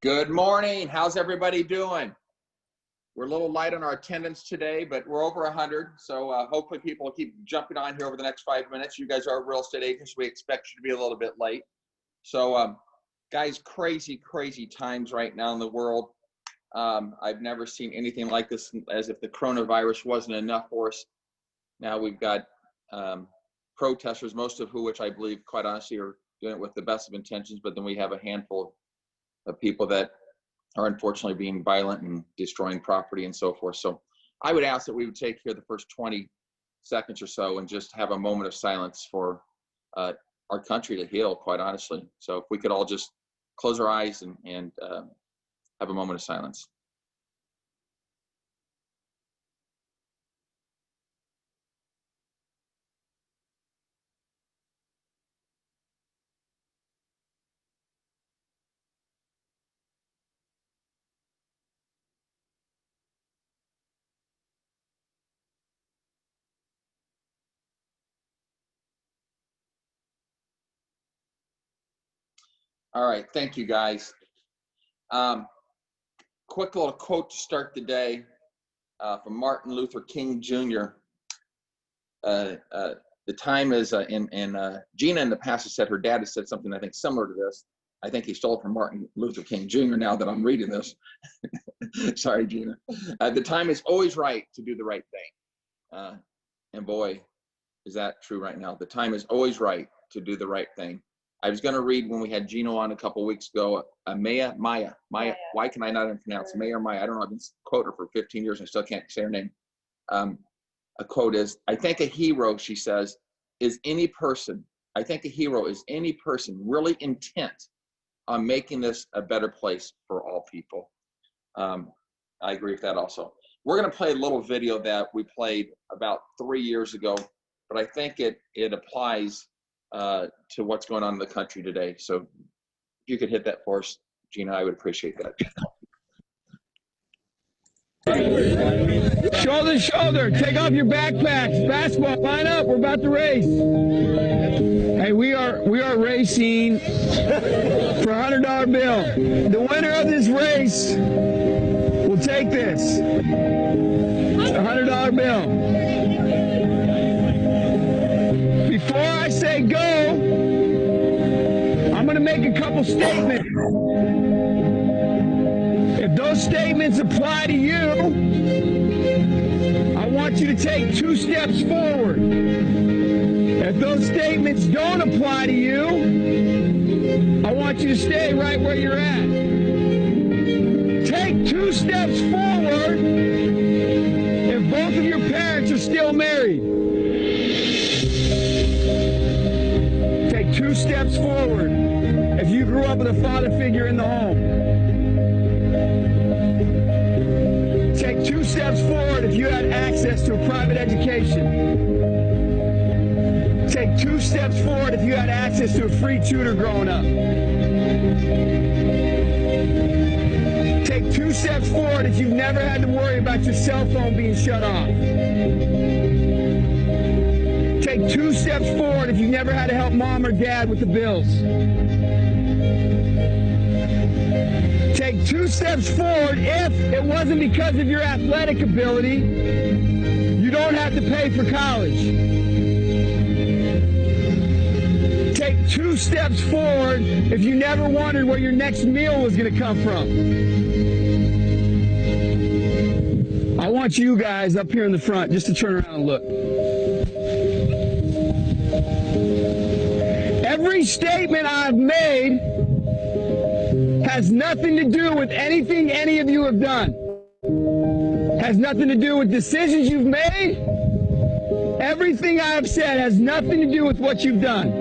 Good morning. How's everybody doing? We're a little light on our attendance today, but we're over 100. So hopefully people will keep jumping on here over the next 5 minutes. You guys are real estate agents. We expect you to be a little bit late. So guys, crazy times right now in the world. I've never seen anything like this, as if the coronavirus wasn't enough for us. Now we've got protesters, most of which I believe, quite honestly, are doing it with the best of intentions, but then we have a handful of people that are unfortunately being violent and destroying property and so forth. So I would ask that we would take here the first 20 seconds or so and just have a moment of silence for our country to heal, quite honestly. So if we could all just close our eyes and have a moment of silence. All right, thank you guys. Quick little quote to start the day from Martin Luther King Jr. The time is Gina in the past has said her dad has said something I think similar to this. I think he stole it from Martin Luther King Jr. now that I'm reading this. Sorry, Gina. The time is always right to do the right thing. And boy, is that true right now. The time is always right to do the right thing. I was going to read when we had Gino on a couple of weeks ago, Maya. Why can I not even pronounce Maya or Maya? I don't know. I've been quoting her for 15 years. I still can't say her name. A quote is, I think a hero, she says, is any person really intent on making this a better place for all people. I agree with that also. We're going to play a little video that we played about 3 years ago, but I think it applies to what's going on in the country today. So if you could hit that for us, Gina, I would appreciate that. Shoulder to shoulder, take off your backpacks. Basketball, line up, we're about to race. Hey, we are racing for a $100 bill. The winner of this race will take this, a $100 bill. Before I say go, I'm going to make a couple statements. If those statements apply to you, I want you to take 2 steps forward. If those statements don't apply to you, I want you to stay right where you're at. Take 2 steps forward if both of your parents are still married. Take 2 steps forward if you grew up with a father figure in the home. Take 2 steps forward if you had access to a private education. Take 2 steps forward if you had access to a free tutor growing up. Take 2 steps forward if you've never had to worry about your cell phone being shut off. Take 2 steps forward if you never had to help mom or dad with the bills. Take 2 steps forward if it wasn't because of your athletic ability, you don't have to pay for college. Take 2 steps forward if you never wondered where your next meal was going to come from. I want you guys up here in the front just to turn around and look. Every statement I've made has nothing to do with anything any of you have done. Has nothing to do with decisions you've made. Everything I have said has nothing to do with what you've done.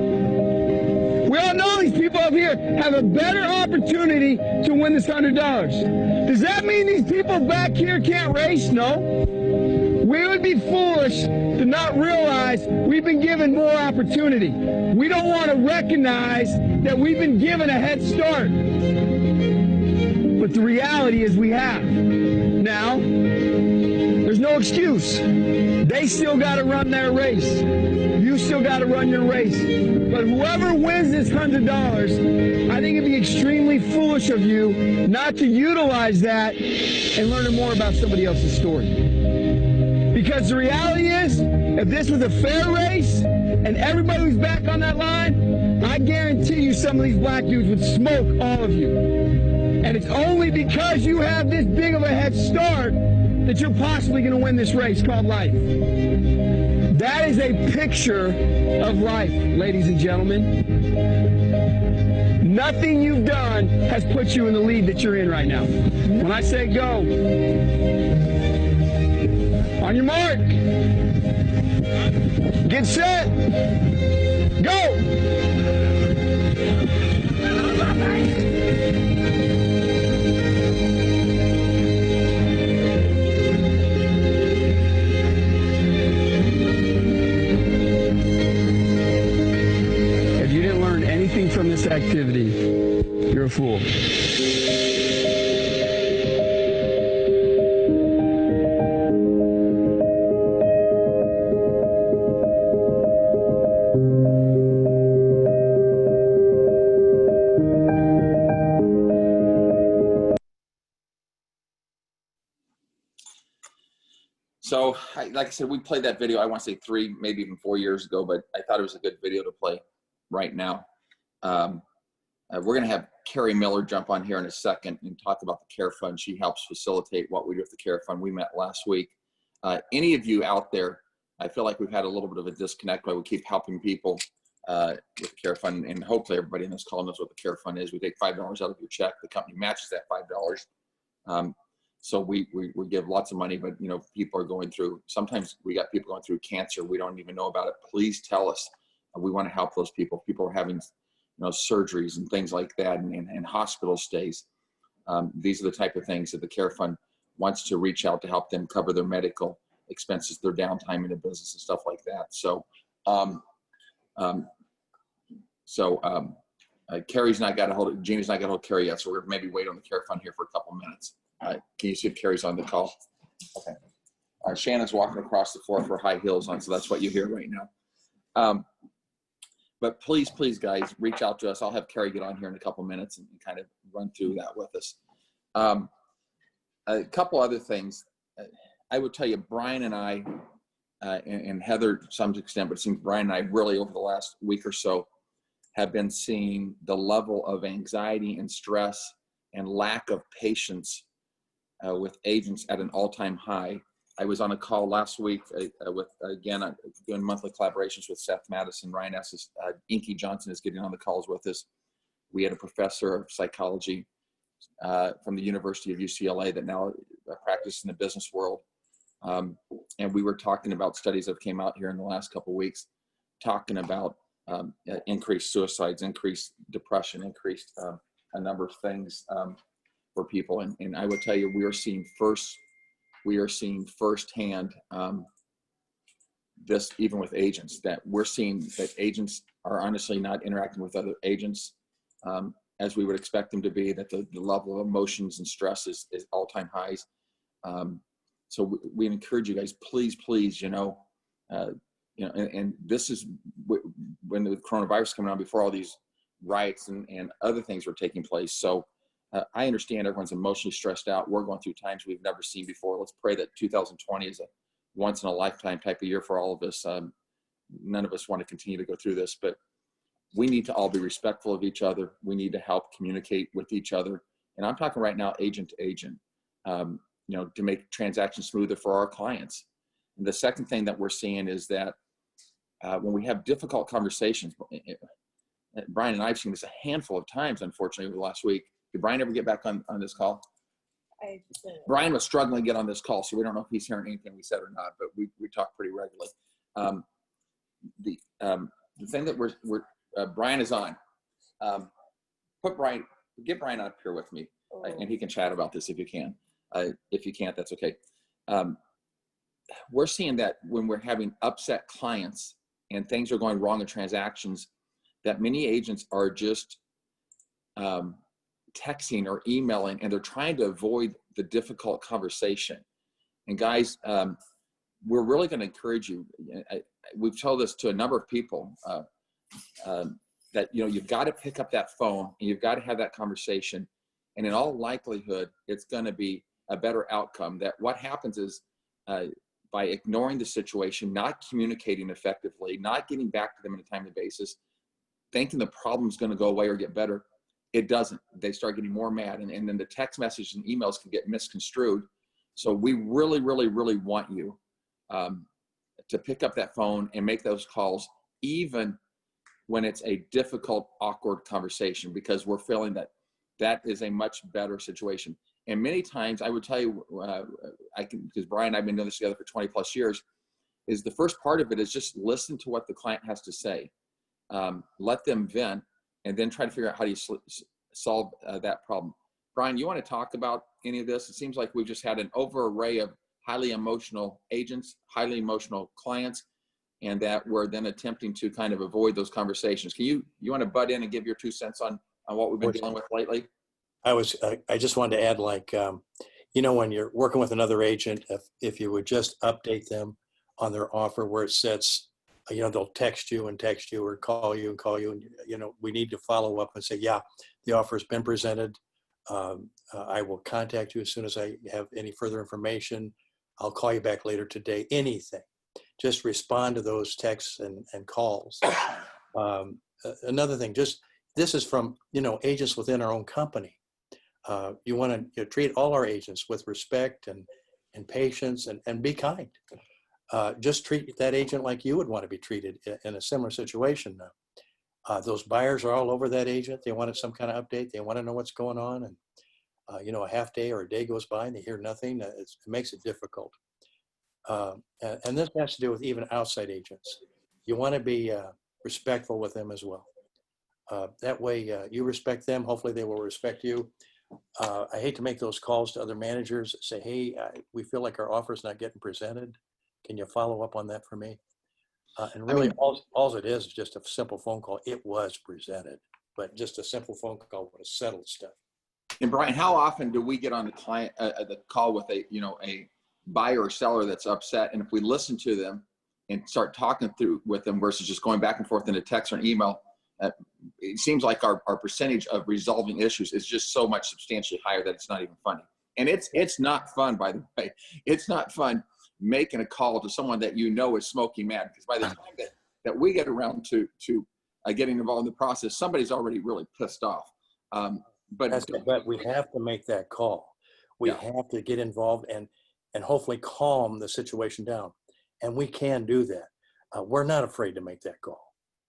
We all know these people up here have a better opportunity to win this $100. Does that mean these people back here can't race? No. We would be foolish to not realize we've been given more opportunity. We don't want to recognize that we've been given a head start. But the reality is we have. Now, there's no excuse. They still got to run their race. You still got to run your race. But whoever wins this $100, I think it'd be extremely foolish of you not to utilize that and learn more about somebody else's story. Because the reality is, if this was a fair race and everybody was back on that line, I guarantee you some of these black dudes would smoke all of you. And it's only because you have this big of a head start that you're possibly going to win this race called life. That is a picture of life, ladies and gentlemen. Nothing you've done has put you in the lead that you're in right now. When I say go, on your mark, get set, go! If you didn't learn anything from this activity, you're a fool. So, like I said, we played that video, I want to say 3, maybe even 4 years ago, but I thought it was a good video to play right now. We're going to have Carrie Miller jump on here in a second and talk about the Care Fund. She helps facilitate what we do with the Care Fund. We met last week. Any of you out there, I feel like we've had a little bit of a disconnect while we keep helping people with the Care Fund, and hopefully everybody in this call knows what the Care Fund is. We take $5 out of your check. The company matches that $5. So we give lots of money, but you know, people are going through, sometimes we got people going through cancer. We don't even know about it. Please tell us. We want to help those people. People are having, you know, surgeries and things like that, and hospital stays. These are the type of things that the Care Fund wants to reach out to help them cover their medical expenses, their downtime in the business and stuff like that. So, Carrie's not got a hold of, Jeannie's not got a hold of Carrie yet, so we're maybe wait on the Care Fund here for a couple minutes. Can you see if Carrie's on the call? Okay. Shannon's walking across the floor for high heels on, so that's what you hear right now. But please, guys, reach out to us. I'll have Carrie get on here in a couple minutes and kind of run through that with us. A couple other things. I would tell you, Brian and I, and Heather to some extent, but it seems Brian and I really over the last week or so have been seeing the level of anxiety and stress and lack of patience with agents at an all-time high. I was on a call last week with, again, doing monthly collaborations with Seth Madison. Ryan Estes, Inky Johnson is getting on the calls with us. We had a professor of psychology from the University of UCLA that now practices in the business world. And we were talking about studies that came out here in the last couple of weeks, talking about increased suicides, increased depression, increased a number of things for people. And I would tell you, we are seeing firsthand this, even with agents, that we're seeing that agents are honestly not interacting with other agents as we would expect them to be, that the level of emotions and stress is all-time highs. So we encourage you guys, please, and this is when the coronavirus coming on, before all these riots and other things were taking place. So I understand everyone's emotionally stressed out. We're going through times we've never seen before. Let's pray that 2020 is a once in a lifetime type of year for all of us. None of us want to continue to go through this, but we need to all be respectful of each other. We need to help communicate with each other. And I'm talking right now, agent to agent, to make transactions smoother for our clients. And the second thing that we're seeing is that when we have difficult conversations, Brian and I have seen this a handful of times, unfortunately, over the last week. Did Brian ever get back on this call? Brian was struggling to get on this call, so we don't know if he's hearing anything we said or not, but we talk pretty regularly. The thing that Brian is on, get Brian up here with me, and he can chat about this if you can. If you can't, that's okay. We're seeing that when we're having upset clients and things are going wrong in transactions, that many agents are just texting or emailing, and they're trying to avoid the difficult conversation. And guys, we're really going to encourage you. We've told this to a number of people that, you know, you've got to pick up that phone and you've got to have that conversation. And in all likelihood, it's going to be a better outcome. That what happens is by ignoring the situation, not communicating effectively, not getting back to them on a timely basis, thinking the problem's going to go away or get better, it doesn't. They start getting more mad, and then the text messages and emails can get misconstrued. So we really, really, really want you to pick up that phone and make those calls, even when it's a difficult, awkward conversation, because we're feeling that that is a much better situation. And many times, I would tell you, because Brian and I have been doing this together for 20 plus years, is the first part of it is just listen to what the client has to say. Let them vent, and then try to figure out how do you solve that problem. Brian, you want to talk about any of this? It seems like we've just had an over array of highly emotional agents, highly emotional clients, and that we're then attempting to kind of avoid those conversations. Can you want to butt in and give your 2 cents on what we've been dealing with lately? I just wanted to add, like, you know, when you're working with another agent, if you would just update them on their offer where it sets, you know, they'll text you or call you, and, you know, we need to follow up and say, yeah, the offer has been presented. I will contact you as soon as I have any further information. I'll call you back later today. Anything. Just respond to those texts and calls. Another thing, this is from, you know, agents within our own company. You want to treat all our agents with respect and patience and be kind. Just treat that agent like you would want to be treated in a similar situation. Those buyers are all over that agent. They wanted some kind of update. They want to know what's going on. And, you know, a half day or a day goes by and they hear nothing. It makes it difficult. And this has to do with even outside agents. You want to be respectful with them as well. That way you respect them. Hopefully they will respect you. I hate to make those calls to other managers that say, hey, we feel like our offer is not getting presented. Can you follow up on that for me? And really, all it is just a simple phone call. It was presented, but just a simple phone call would have settled stuff. And Brian, how often do we get on the call with a buyer or seller that's upset, and if we listen to them and start talking through with them versus just going back and forth in a text or an email, it seems like our percentage of resolving issues is just so much substantially higher that it's not even funny. And it's not fun, by the way. It's not fun making a call to someone that you know is smoking mad, because by the time that we get around to getting involved in the process, somebody's already really pissed off. But we have to make that call. We have to get involved and hopefully calm the situation down. And we can do that. We're not afraid to make that call.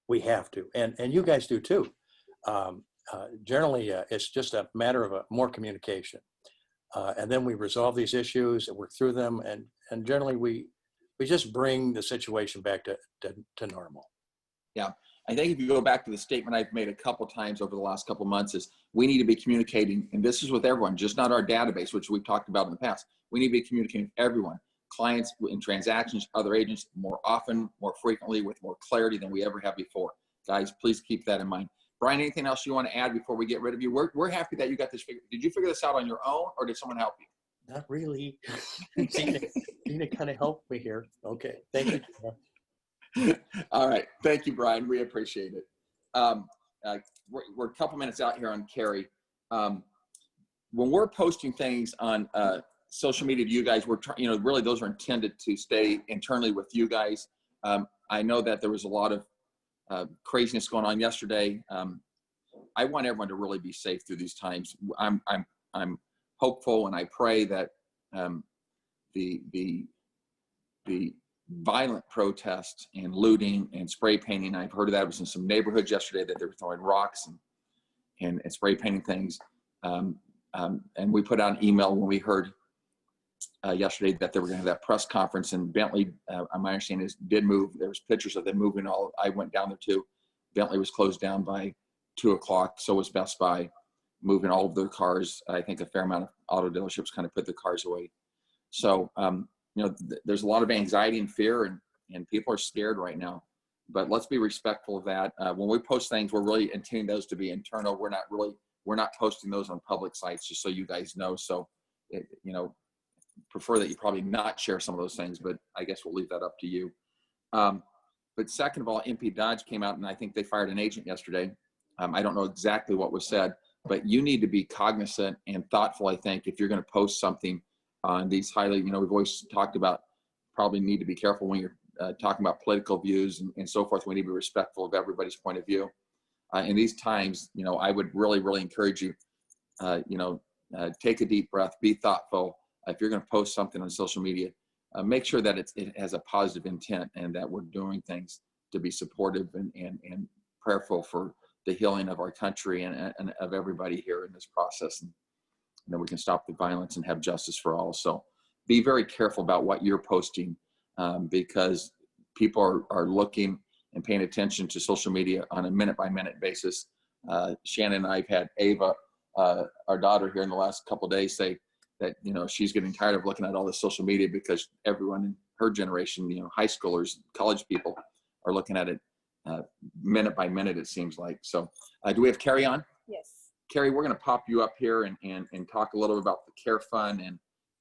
We have to. And you guys do too. Generally, it's just a matter of more communication. And then we resolve these issues and work through them. And generally, we just bring the situation back to normal. Yeah. I think if you go back to the statement I've made a couple times over the last couple of months, is we need to be communicating, and this is with everyone, just not our database, which we've talked about in the past. We need to be communicating with everyone, clients in transactions, other agents, more often, more frequently, with more clarity than we ever have before. Guys, please keep that in mind. Brian, anything else you want to add before we get rid of you? We're happy that you got this figured. Did you figure this out on your own, or did someone help you? Not really. Tina kind of helped me here. Okay, thank you. All right. Thank you, Brian. We appreciate it. We're a couple minutes out here on Carrie. When we're posting things on social media to you guys, we're trying, really those are intended to stay internally with you guys. I know that there was a lot of craziness going on yesterday. I want everyone to really be safe through these times. I'm hopeful, and I pray that the violent protests and looting and spray painting, I've heard of that, was in some neighborhoods yesterday, that they were throwing rocks and spray painting things. And we put out an email when we heard yesterday that they were going to have that press conference, and Bentley, my understanding is, did move. There was pictures of them moving. I went down there too. Bentley was closed down by 2 o'clock. So was Best Buy, moving all of their cars. I think a fair amount of auto dealerships kind of put their cars away. So, there's a lot of anxiety and fear, and people are scared right now, but let's be respectful of that. When we post things, we're really intending those to be internal. We're we're not posting those on public sites, just so you guys know. So, prefer that you probably not share some of those things, but I guess we'll leave that up to you. But second of all, MP Dodge came out and I think they fired an agent yesterday. I don't know exactly what was said, but you need to be cognizant and thoughtful, I think, if you're going to post something on these highly, we've always talked about probably need to be careful when you're talking about political views and so forth. We need to be respectful of everybody's point of view. In these times, I would really, really encourage you, take a deep breath, be thoughtful. If you're going to post something on social media, make sure that it has a positive intent and that we're doing things to be supportive and prayerful for the healing of our country and of everybody here in this process. And then we can stop the violence and have justice for all. So be very careful about what you're posting because people are looking and paying attention to social media on a minute-by-minute basis. Shannon and I have had Ava, our daughter, here in the last couple of days say that, she's getting tired of looking at all this social media because everyone in her generation, high schoolers, college people are looking at it minute by minute, it seems like. So do we have Carrie on? Yes. Carrie, we're going to pop you up here and talk a little bit about the Care Fund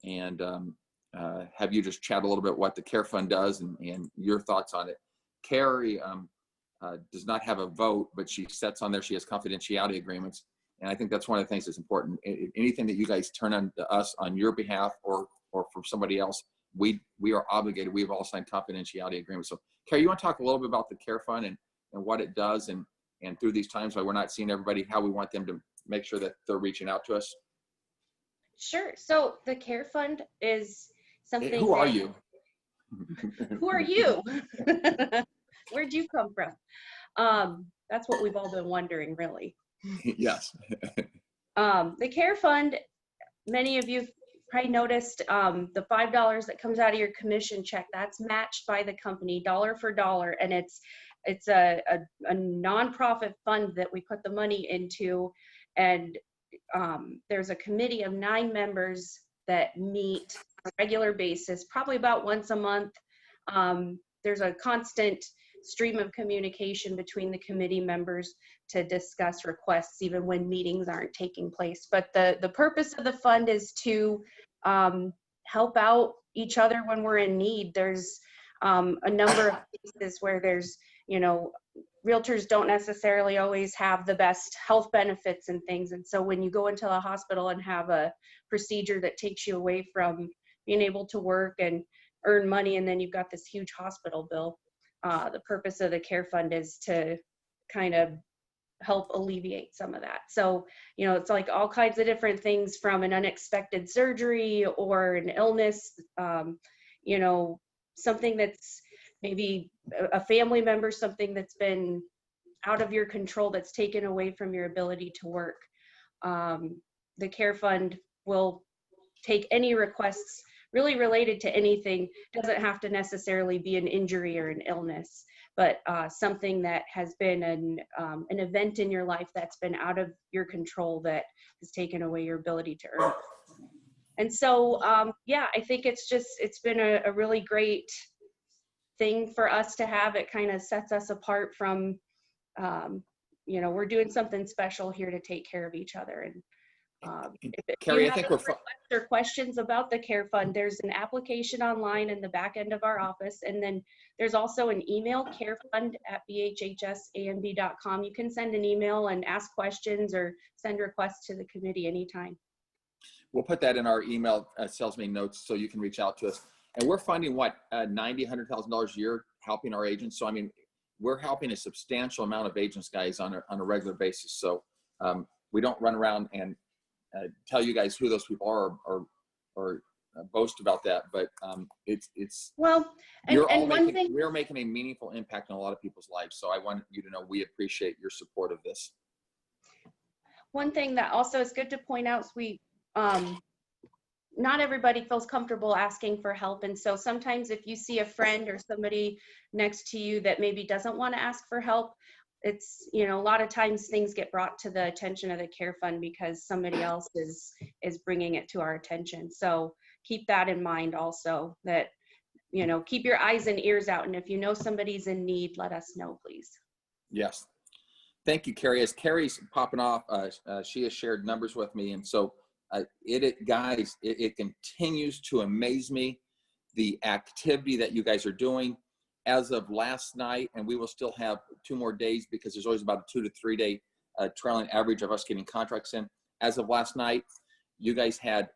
and have you just chat a little bit what the Care Fund does and your thoughts on it. Carrie does not have a vote, but she sets on there, she has confidentiality agreements. And I think that's one of the things that's important. Anything that you guys turn on to us on your behalf or for somebody else, we are obligated. We've all signed confidentiality agreements. So Carrie, you want to talk a little bit about the Care Fund and what it does and through these times why we're not seeing everybody, how we want them to make sure that they're reaching out to us? Sure. So the Care Fund is something. Who are you? Who are you? Where'd you come from? That's what we've all been wondering, really. Yes. The Care Fund, many of you probably noticed the $5 that comes out of your commission check, that's matched by the company dollar for dollar. And it's a nonprofit fund that we put the money into. And there's a committee of 9 members that meet on a regular basis, probably about once a month. There's a constant stream of communication between the committee members to discuss requests, even when meetings aren't taking place. But the purpose of the fund is to help out each other when we're in need. There's a number of cases where there's, realtors don't necessarily always have the best health benefits and things. And so when you go into the hospital and have a procedure that takes you away from being able to work and earn money, and then you've got this huge hospital bill, the purpose of the Care Fund is to kind of help alleviate some of that. So, it's like all kinds of different things, from an unexpected surgery or an illness, something that's maybe a family member, something that's been out of your control, that's taken away from your ability to work. The Care Fund will take any requests really related to anything. Doesn't have to necessarily be an injury or an illness, but something that has been an event in your life that's been out of your control, that has taken away your ability to earn. And so, I think it's been a really great thing for us to have. It kind of sets us apart from, we're doing something special here to take care of each other. And Carrie, I think we're or questions about the Care Fund, there's an application online in the back end of our office, and then there's also an email, carefund@bhhsanb.com. You can send an email and ask questions or send requests to the committee anytime. We'll put that in our email sales meeting notes so you can reach out to us. And we're funding $90,000, $100,000 a year helping our agents. So I mean, we're helping a substantial amount of agents, guys, on a regular basis. So we don't run around and tell you guys who those people are or boast about that, but it's well, and we're making a meaningful impact on a lot of people's lives. So I want you to know we appreciate your support of this. One thing that also is good to point out is we not everybody feels comfortable asking for help. And so sometimes if you see a friend or somebody next to you that maybe doesn't want to ask for help, it's, a lot of times things get brought to the attention of the Care Fund because somebody else is bringing it to our attention. So keep that in mind also, that, keep your eyes and ears out. And if you know somebody's in need, let us know, please. Yes. Thank you, Carrie. As Carrie's popping off, she has shared numbers with me. And so guys, it continues to amaze me, the activity that you guys are doing. As of last night, and we will still have 2 more days because there's always about a 2 to 3 day trailing average of us getting contracts in. As of last night, you guys had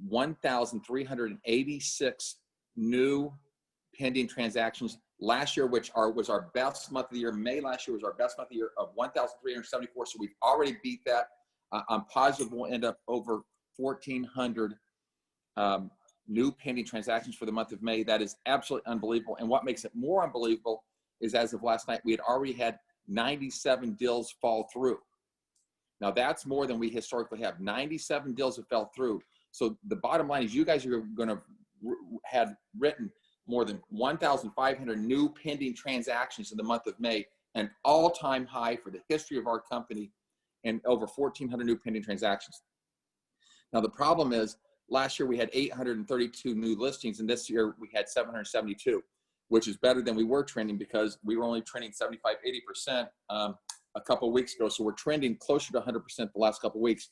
1,386 new pending transactions. Last year, was our best month of the year. May last year was our best month of the year of 1,374. So we've already beat that. I'm positive we'll end up over 1,400 new pending transactions for the month of May. That is absolutely unbelievable. And what makes it more unbelievable is as of last night, we had already had 97 deals fall through. Now that's more than we historically have. 97 deals have fell through. So the bottom line is you guys are going to have written more than 1,500 new pending transactions in the month of May, an all-time high for the history of our company, and over 1,400 new pending transactions. Now the problem is last year we had 832 new listings, and this year we had 772, which is better than we were trending because we were only trending 75, 80% a couple of weeks ago. So we're trending closer to 100% the last couple of weeks.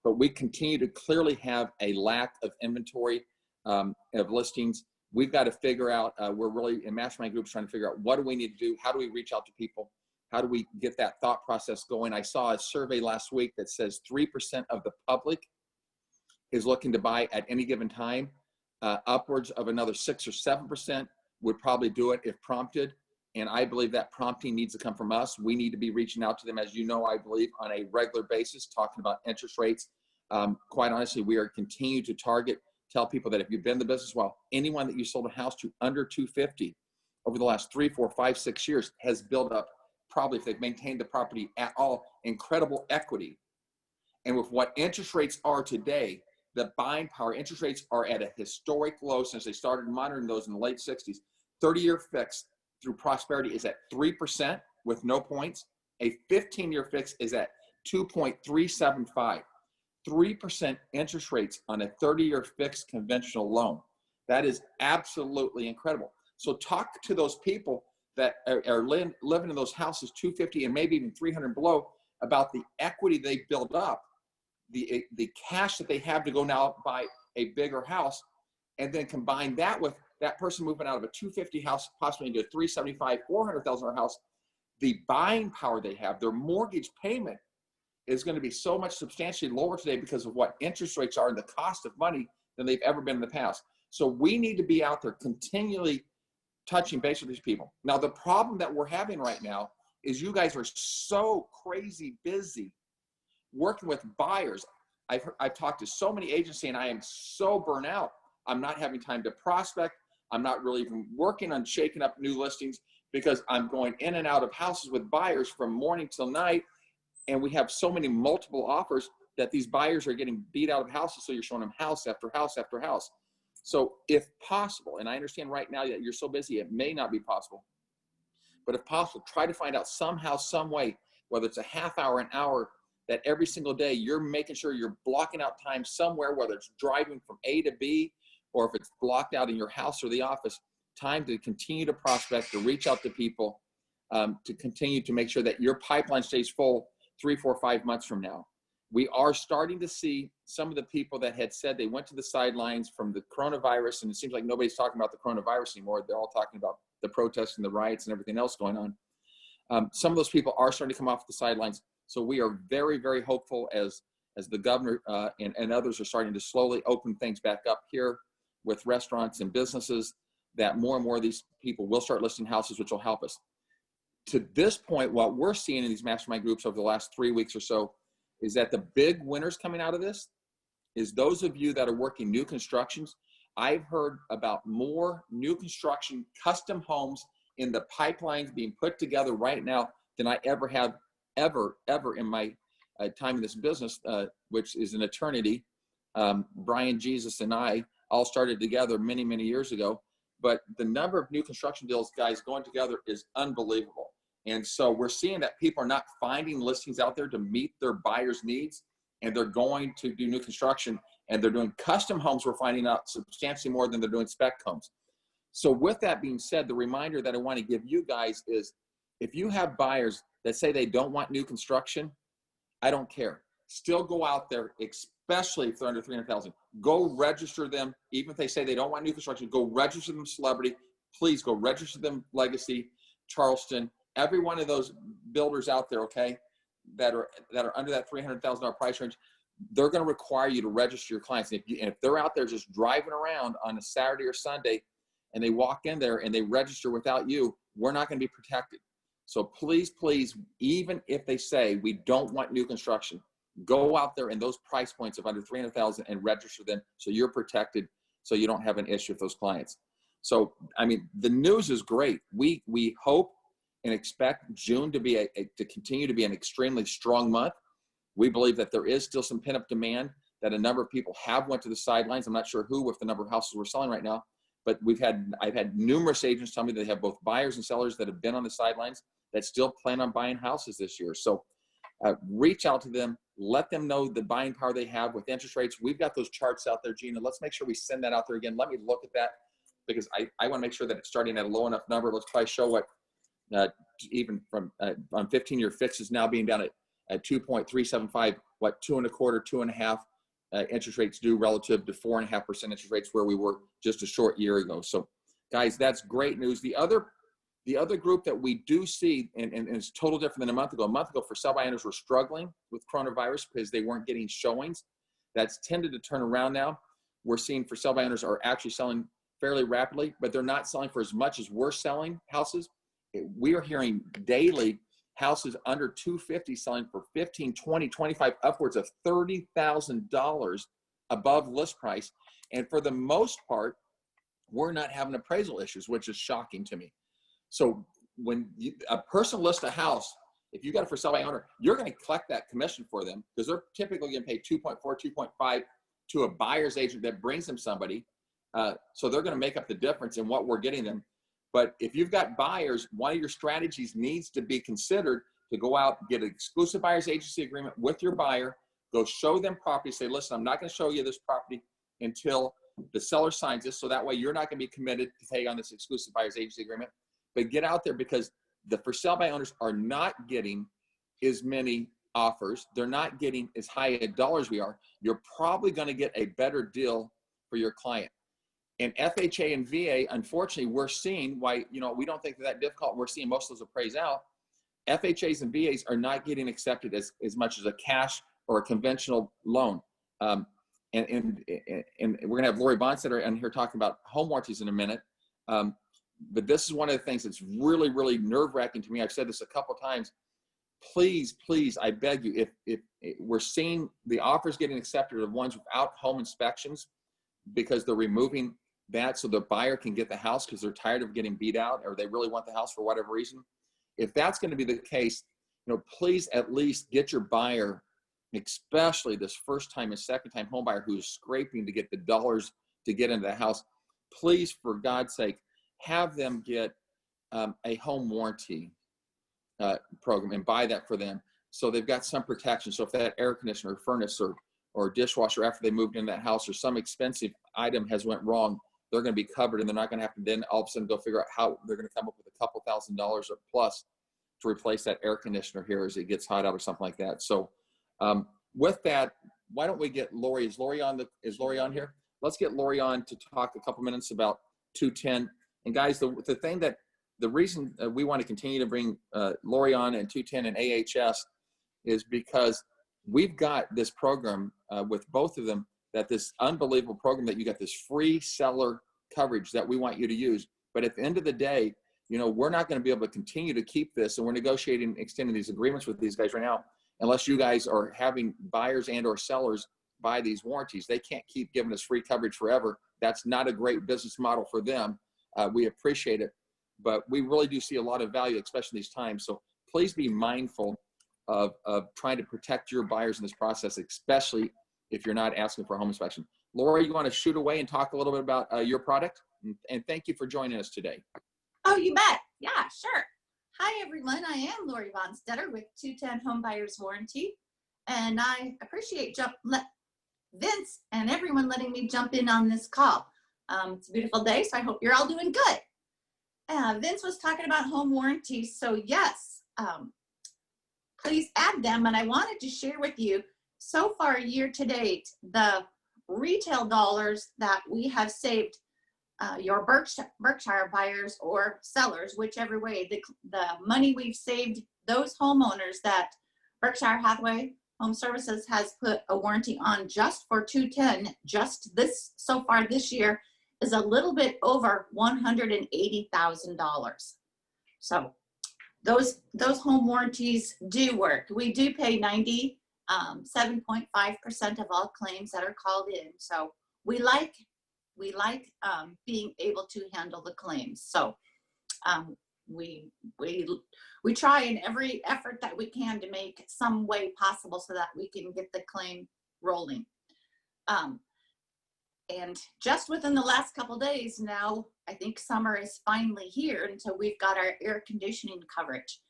But we continue to clearly have a lack of inventory of listings. We've got to figure out, we're really in mastermind groups trying to figure out what do we need to do? How do we reach out to people? How do we get that thought process going? I saw a survey last week that says 3% of the public is looking to buy at any given time. Upwards of another 6 or 7% would probably do it if prompted. And I believe that prompting needs to come from us. We need to be reaching out to them, as you know, I believe, on a regular basis, talking about interest rates. Quite honestly, we are continuing to tell people that if you've been in the business, well, anyone that you sold a house to under 250 over the last 3, 4, 5, 6 years has built up, probably if they've maintained the property at all, incredible equity. And with what interest rates are today, the buying power, interest rates are at a historic low since they started monitoring those in the late 60s. 30-year fixed through Prosperity is at 3% with no points. A 15-year fix is at 2.375. 3% interest rates on a 30-year fixed conventional loan. That is absolutely incredible. So talk to those people that are living in those houses, 250 and maybe even 300 below, about the equity they build up, the cash that they have to go now buy a bigger house, and then combine that with that person moving out of a 250 house, possibly into a 375, $400,000 house. The buying power they have, their mortgage payment is going to be so much substantially lower today because of what interest rates are and the cost of money than they've ever been in the past. So we need to be out there continually touching base with these people. Now, the problem that we're having right now is you guys are so crazy busy working with buyers. I've talked to so many agents saying I am so burnt out. I'm not having time to prospect. I'm not really even working on shaking up new listings because I'm going in and out of houses with buyers from morning till night. And we have so many multiple offers that these buyers are getting beat out of houses. So you're showing them house after house after house. So if possible, and I understand right now that you're so busy, it may not be possible, but if possible, try to find out somehow, some way, whether it's a half hour, an hour, that every single day you're making sure you're blocking out time somewhere, whether it's driving from A to B, or if it's blocked out in your house or the office, time to continue to prospect, to reach out to people, to continue to make sure that your pipeline stays full 3, 4, 5 months from now. We are starting to see some of the people that had said they went to the sidelines from the coronavirus, and it seems like nobody's talking about the coronavirus anymore. They're all talking about the protests and the riots and everything else going on. Some of those people are starting to come off the sidelines. So we are very, very hopeful as the governor and others are starting to slowly open things back up here with restaurants and businesses, that more and more of these people will start listing houses, which will help us. To this point, what we're seeing in these mastermind groups over the last 3 weeks or so is that the big winners coming out of this is those of you that are working new constructions. I've heard about more new construction custom homes in the pipelines being put together right now than I ever have ever in my time in this business, which is an eternity. Brian, Jesus, and I all started together many, many years ago. But the number of new construction deals, guys, going together is unbelievable. And so we're seeing that people are not finding listings out there to meet their buyers' needs, and they're going to do new construction, and they're doing custom homes. We're finding out substantially more than they're doing spec homes. So with that being said, the reminder that I want to give you guys is if you have buyers that say they don't want new construction, I don't care. Still go out there, especially if they're under 300,000. Go register them. Even if they say they don't want new construction, go register them Celebrity. Please go register them Legacy, Charleston, every one of those builders out there, okay, that are under that $300,000 price range. They're going to require you to register your clients. And if they're out there just driving around on a Saturday or Sunday and they walk in there and they register without you, we're not going to be protected. So please, please, even if they say we don't want new construction, go out there in those price points of under 300,000 and register them so you're protected, so you don't have an issue with those clients. So, I mean, the news is great. We hope and expect June to be to continue to be an extremely strong month. We believe that there is still some pent-up demand, that a number of people have went to the sidelines. I'm not sure who with the number of houses we're selling right now, but I've had numerous agents tell me that they have both buyers and sellers that have been on the sidelines that still plan on buying houses this year. So reach out to them, let them know the buying power they have with interest rates. We've got those charts out there, Gina. Let's make sure we send that out there again. Let me look at that, because I want to make sure that it's starting at a low enough number. Let's probably show what even from on 15-year fixes now being down at 2.375, what 2.25, 2.5 interest rates do relative to 4.5% interest rates where we were just a short year ago. So guys, that's great news. The other group that we do see, and it's total different than a month ago. A month ago, for sell by owners were struggling with coronavirus because they weren't getting showings. That's tended to turn around now. We're seeing for sell by owners are actually selling fairly rapidly, but they're not selling for as much as we're selling houses. We are hearing daily houses under 250 selling for 15, 20, 25, upwards of $30,000 above list price. And for the most part, we're not having appraisal issues, which is shocking to me. So when a person lists a house, if you got it for sale by owner, you're going to collect that commission for them, because they're typically getting paid 2.4, 2.5 to a buyer's agent that brings them somebody. So they're going to make up the difference in what we're getting them. But if you've got buyers, one of your strategies needs to be considered to go out, get an exclusive buyer's agency agreement with your buyer, go show them property, say, listen, I'm not going to show you this property until the seller signs this. So that way you're not going to be committed to pay on this exclusive buyer's agency agreement. But get out there, because the for sale by owners are not getting as many offers. They're not getting as high a dollars we are. You're probably going to get a better deal for your client. And FHA and VA, unfortunately, we're seeing why, we don't think that difficult. We're seeing most of those appraised out. FHAs and VAs are not getting accepted as much as a cash or a conventional loan. And we're going to have Lori Bonstetter on here talking about home warranties in a minute. But this is one of the things that's really, really nerve-wracking to me. I've said this a couple of times. Please, please, I beg you, if we're seeing the offers getting accepted of ones without home inspections, because they're removing that so the buyer can get the house because they're tired of getting beat out, or they really want the house for whatever reason. If that's going to be the case, please at least get your buyer, especially this first-time and second-time home buyer who is scraping to get the dollars to get into the house, please, for God's sake, have them get a home warranty program and buy that for them, so they've got some protection. So if that air conditioner or furnace or dishwasher after they moved into that house, or some expensive item has went wrong, they're going to be covered, and they're not going to have to then all of a sudden go figure out how they're going to come up with a couple $1,000 or plus to replace that air conditioner here as it gets hot out or something like that. So with that, why don't we get Lori? Is Lori on here? Let's get Lori on to talk a couple minutes about 210. And guys, the reason we want to continue to bring Lori on and 210 and AHS is because we've got this program with both of them, that this unbelievable program that you got this free seller coverage that we want you to use. But at the end of the day, we're not going to be able to continue to keep this, and we're negotiating, extending these agreements with these guys right now, unless you guys are having buyers and or sellers buy these warranties. They can't keep giving us free coverage forever. That's not a great business model for them. We appreciate it, but we really do see a lot of value, especially in these times. So please be mindful of trying to protect your buyers in this process, especially if you're not asking for a home inspection. Lori, you want to shoot away and talk a little bit about your product? And thank you for joining us today. Oh, you bet. Yeah, sure. Hi, everyone. I am Lori Bonstetter with 210 Home Buyers Warranty, and I appreciate Vince and everyone letting me jump in on this call. It's a beautiful day, so I hope you're all doing good. Vince was talking about home warranties. So yes, please add them. And I wanted to share with you, so far year to date, the retail dollars that we have saved your Berkshire buyers or sellers, whichever way, the money we've saved those homeowners that Berkshire Hathaway HomeServices has put a warranty on just for 210, just this so far this year, is a little bit over $180,000. So those home warranties do work. We do pay 97.5% of all claims that are called in. So we like being able to handle the claims. So we try in every effort that we can to make some way possible so that we can get the claim rolling. And just within the last couple days now, I think summer is finally here, and so we've got our air conditioning coverage.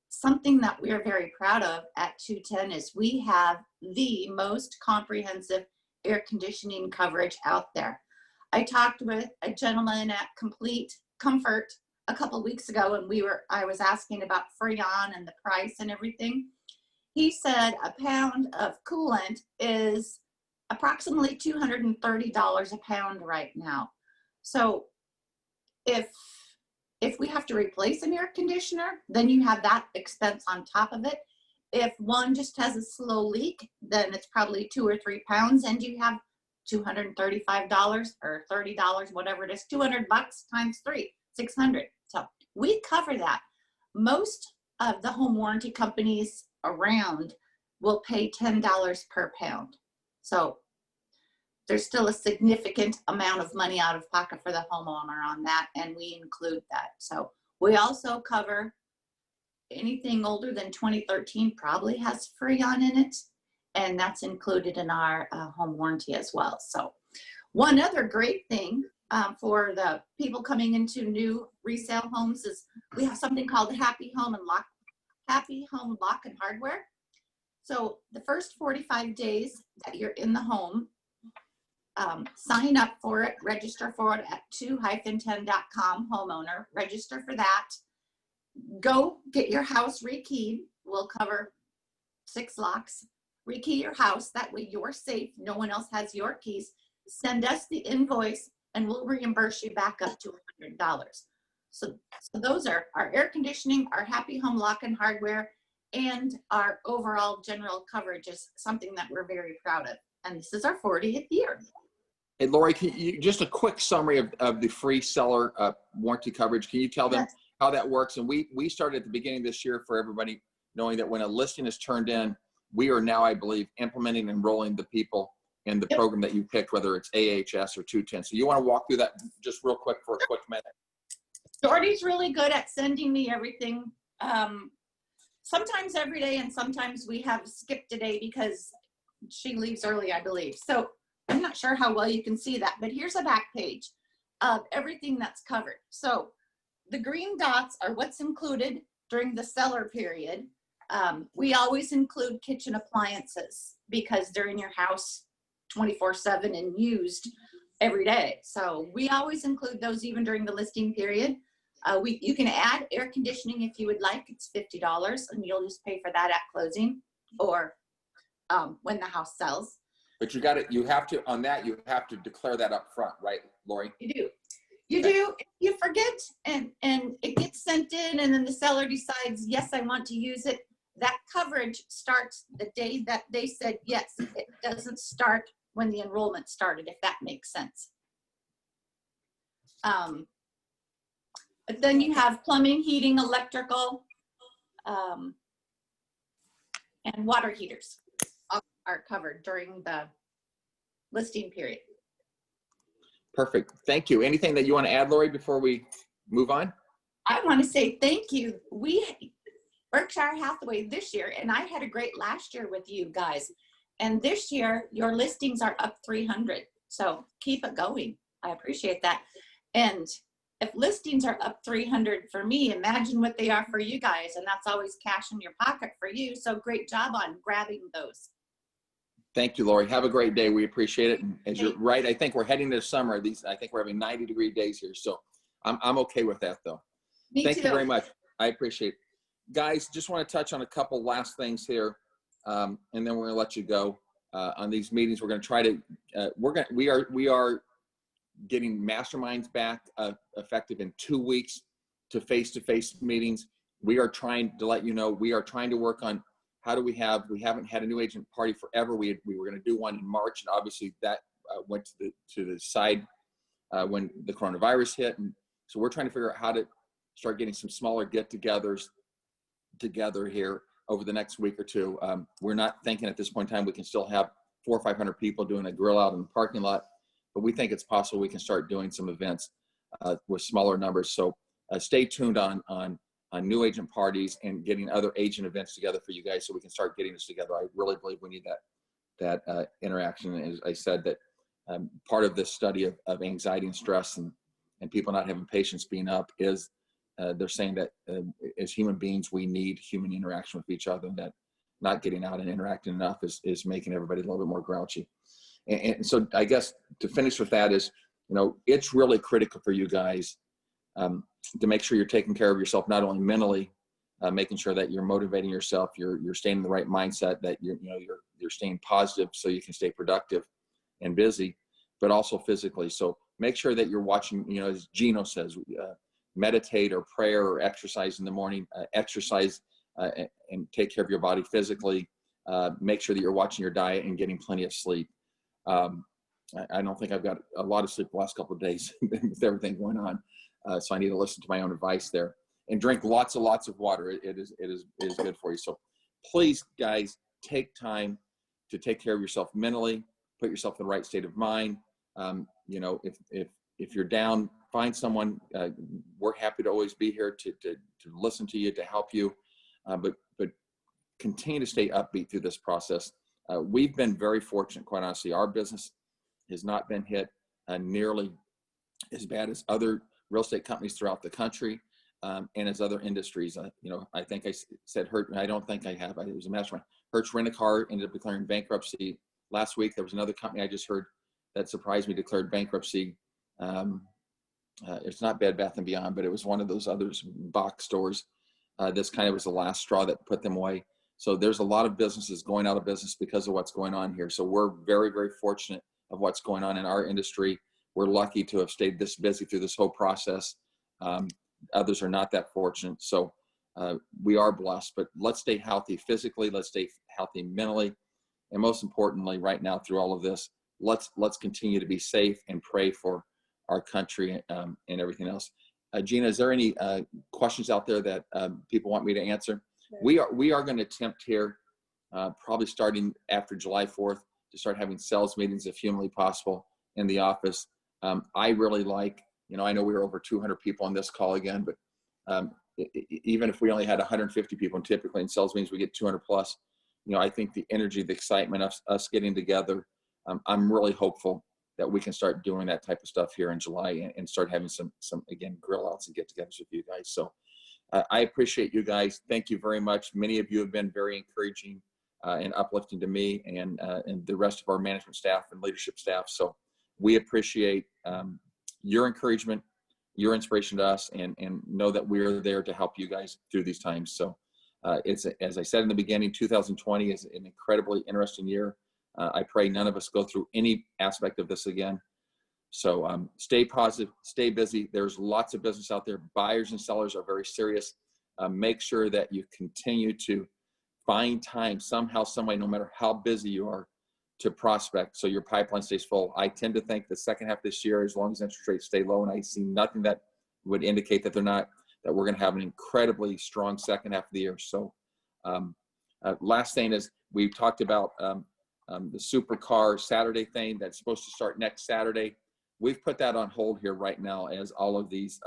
Something that we are very proud of at 210 is we have the most comprehensive air conditioning coverage out there. I talked with a gentleman at Complete Comfort a couple weeks ago, and I was asking about Freon and the price and everything. He said a pound of coolant is approximately $230 a pound right now. So if we have to replace an air conditioner, then you have that expense on top of it. If one just has a slow leak, then it's probably 2 or 3 pounds, and you have $235 or $30, whatever it is, 200 bucks times 3, 600. So we cover that. Most of the home warranty companies around will pay $10 per pound. So there's still a significant amount of money out of pocket for the homeowner on that, and we include that. So we also cover anything older than 2013 probably has Freon in it, and that's included in our home warranty as well. So one other great thing for the people coming into new resale homes is we have something called Happy Home Lock and Hardware. So the first 45 days that you're in the home, sign up for it, register for it at 2-10.com homeowner, register for that. Go get your house rekeyed. We'll cover 6 locks. Rekey your house. That way you're safe. No one else has your keys. Send us the invoice and we'll reimburse you back up to $100. So those are our air conditioning, our Happy Home Lock and Hardware, and our overall general coverage is something that we're very proud of. And this is our 40th year. Hey, Lori, can you, just a quick summary of the free seller warranty coverage. Can you tell them how that works? And we started at the beginning of this year for everybody knowing that when a listing is turned in, we are now, I believe, implementing and enrolling the people in the program that you picked, whether it's AHS or 210. So you want to walk through that just real quick for a quick minute? Jordy's really good at sending me everything. Sometimes every day, and sometimes we have skipped a day because she leaves early, I believe. So I'm not sure how well you can see that, but here's a back page of everything that's covered. So the green dots are what's included during the seller period. We always include kitchen appliances because they're in your house 24/7 and used every day. So we always include those even during the listing period. You can add air conditioning if you would like. It's $50 and you'll just pay for that at closing or when the house sells. But you have to declare that up front, right, Lori? You do. You do. If you forget and it gets sent in and then the seller decides, yes, I want to use it, that coverage starts the day that they said yes. It doesn't start when the enrollment started, if that makes sense. But then you have plumbing, heating, electrical, and water heaters are covered during the listing period. Perfect. Thank you. Anything that you want to add, Lori, before we move on? I want to say thank you. Berkshire Hathaway this year, and I had a great last year with you guys. And this year, your listings are up 300. So keep it going. I appreciate that. And if listings are up 300 for me, imagine what they are for you guys. And that's always cash in your pocket for you. So great job on grabbing those. Thank you, Lori. Have a great day. We appreciate it. And as you're right, I think we're heading to summer. I think we're having 90-degree days here. So I'm okay with that though. Me Thank too. you very much. I appreciate it. Guys, just want to touch on a couple last things here, and then we're going to let you go. On these meetings, we're going to try to, we are getting masterminds back effective in 2 weeks to face-to-face meetings. We are trying to let you know, we are trying to work on how do we haven't had a new agent party forever. We were going to do one in March, and obviously that went to the side when the coronavirus hit. And so we're trying to figure out how to start getting some smaller get-togethers together here over the next week or two. We're not thinking at this point in time we can still have 400 or 500 people doing a grill out in the parking lot, but we think it's possible we can start doing some events with smaller numbers. So stay tuned on new agent parties and getting other agent events together for you guys so we can start getting this together. I really believe we need that interaction. As I said, that part of this study of anxiety and stress and people not having patience being up is they're saying that as human beings, we need human interaction with each other, and that not getting out and interacting enough is making everybody a little bit more grouchy. And so I guess to finish with that is, it's really critical for you guys to make sure you're taking care of yourself, not only mentally, making sure that you're motivating yourself, you're staying in the right mindset, that you're staying positive so you can stay productive and busy, but also physically. So make sure that you're watching, as Gino says, meditate or prayer or exercise in the morning, exercise and take care of your body physically. Make sure that you're watching your diet and getting plenty of sleep. I don't think I've got a lot of sleep the last couple of days with everything going on. So I need to listen to my own advice there, and drink lots and lots of water. It is good for you. So please, guys, take time to take care of yourself mentally, put yourself in the right state of mind. If you're down, find someone. We're happy to always be here to listen to you, to help you, but continue to stay upbeat through this process. We've been very fortunate, quite honestly. Our business has not been hit nearly as bad as other real estate companies throughout the country, and as other industries. I think I said I don't think I have. It was a mastermind. Hertz Rent-A-Car ended up declaring bankruptcy last week. There was another company I just heard that surprised me, declared bankruptcy. It's not Bed Bath & Beyond, but it was one of those others, box stores. This kind of was the last straw that put them away. So there's a lot of businesses going out of business because of what's going on here. So we're very, very fortunate of what's going on in our industry. We're lucky to have stayed this busy through this whole process. Others are not that fortunate. So we are blessed, but let's stay healthy physically. Let's stay healthy mentally. And most importantly, right now through all of this, let's continue to be safe and pray for our country and everything else. Gina, is there any questions out there that people want me to answer? We are going to attempt here, probably starting after July 4th, to start having sales meetings if humanly possible in the office. I really like, I know we were over 200 people on this call again, but even if we only had 150 people, and typically in sales meetings we get 200 plus, I think the energy, the excitement of us getting together, I'm really hopeful that we can start doing that type of stuff here in July and start having some again, grill outs and get-togethers with you guys. So I appreciate you guys. Thank you very much. Many of you have been very encouraging and uplifting to me and the rest of our management staff and leadership staff. So we appreciate your encouragement, your inspiration to us, and know that we're there to help you guys through these times. So it's, as I said in the beginning, 2020 is an incredibly interesting year. I pray none of us go through any aspect of this again. So stay positive, stay busy. There's lots of business out there. Buyers and sellers are very serious. Make sure that you continue to find time somehow, some way, no matter how busy you are, to prospect so your pipeline stays full. I tend to think the second half of this year, as long as interest rates stay low, and I see nothing that would indicate that they're not, that we're going to have an incredibly strong second half of the year. So last thing is, we talked about the supercar Saturday thing that's supposed to start next Saturday. We've put that on hold here right now as all of these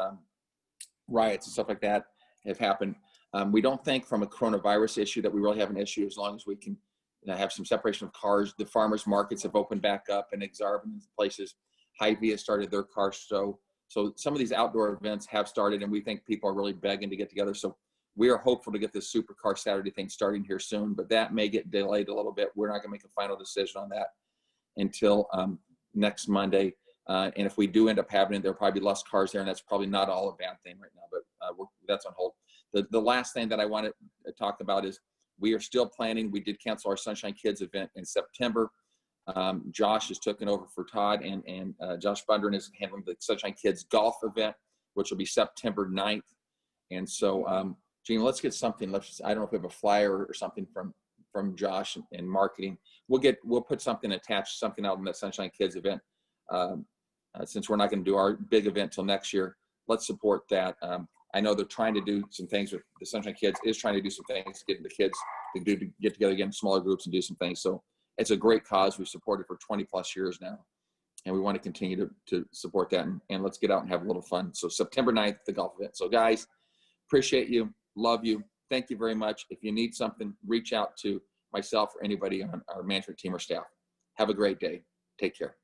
riots and stuff like that have happened. We don't think from a coronavirus issue that we really have an issue, as long as we can have some separation of cars. The farmers markets have opened back up in Exarban and places. Hy-Vee has started their car show. So some of these outdoor events have started, and we think people are really begging to get together. So we are hopeful to get this supercar Saturday thing starting here soon, but that may get delayed a little bit. We're not going to make a final decision on that until next Monday. And if we do end up having it, there'll probably be less cars there, and that's probably not all a bad thing right now, but that's on hold. The last thing that I want to talk about is we are still planning. We did cancel our Sunshine Kids event in September. Josh has taken over for Todd, and Josh Bundren is handling the Sunshine Kids golf event, which will be September 9th. And so, Gina, let's get something. I don't know if we have a flyer or something from Josh and marketing. We'll put something attached, something out in that Sunshine Kids event. Since we're not going to do our big event till next year, let's support that. I know they're trying to do some things with the Sunshine Kids, is trying to do some things, getting the kids to get together again in smaller groups and do some things. So it's a great cause. We've supported for 20 plus years now, and we want to continue to support that, and let's get out and have a little fun. So September 9th, the golf event. So guys, appreciate you. Love you. Thank you very much. If you need something, reach out to myself or anybody on our management team or staff. Have a great day. Take care.